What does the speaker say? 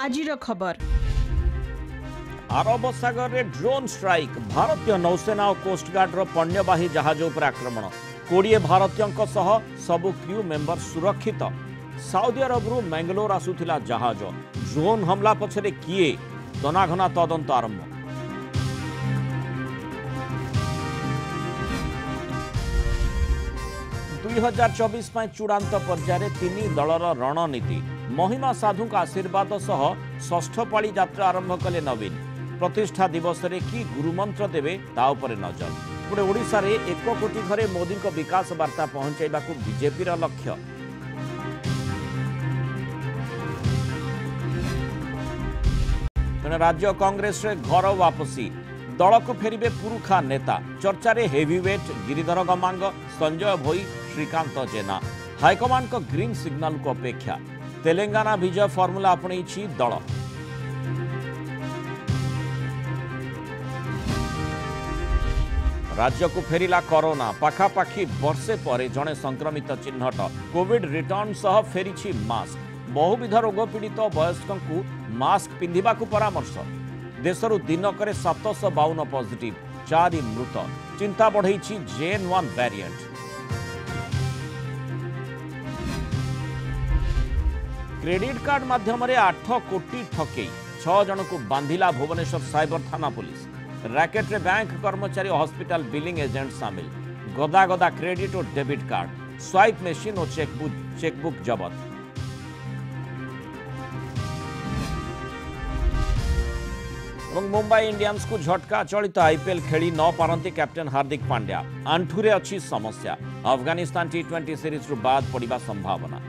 आजिर खबर। अरब सागर रे drone strike भारतीय नौसेना और कोस्टगार्ड पण्यवाही जहाज उपर आक्रमण 20 भारतीयों सह सबु क्रू मेंबर सुरक्षित। साउदी अरब मैंगलोर आसुथिला जहाज ड्रोन हमला पछरे किए तनाघना तदंत आरंभ। दुई 2024 चूड़ांत पर्यायर 3 दलर रणनीति महिमा साधु आशीर्वाद सह षष्ठ पाली यात्रा आरंभ कले नवीन। प्रतिष्ठा दिवस रे कि गुरुमंत्र देवे ता उपरे नजर। पुणे ओडिशा रे 1 कोटी घरे मोदी को विकास वार्ता पहुंचाइबा को बीजेपी लक्ष्य। राज्य कांग्रेस रे घर वापसी दल को फेरिबे पुरुखा नेता। चर्चा रे हेवीवेट गिरिधर गमांग संजय भोई श्रीकांत जेना। हाईकमांड को ग्रीन सिग्नल को अपेक्षा। तेलंगाना विजय फॉर्मूला अपनी दल। राज्य को फेरिला कोरोना पाखापाखि वर्षे पर जड़े संक्रमित चिन्हट। कोविड रिटर्न सह फेरी मास्क। बहुविध रोग पीड़ित वयस्कों को मास्क पिंधिबा को परामर्श। देशरू दिनक 752 पॉजिटिव 4 मृत। चिंता बढ़ई JN1 वेरिएंट। क्रेडिट कार्ड माध्यम 8 कोटी ठकई 6 जन को बांधिला भुवनेश्वर साइबर थाना पुलिस। रैकेट रे बैंक कर्मचारी और हॉस्पिटल बिलिंग एजेंट सामिल। गदा गदा क्रेडिट और डेबिट कार्ड स्वाइप मशीन और चेकबुक जबत। मुंबई इंडियंस को झटका। चलित आईपीएल खेली न पारंती कैप्टेन हार्दिक पांड्या। आंठुरे अच्छी समस्या। अफगानिस्तान T20 सीरीज बाद पड़ा संभावना।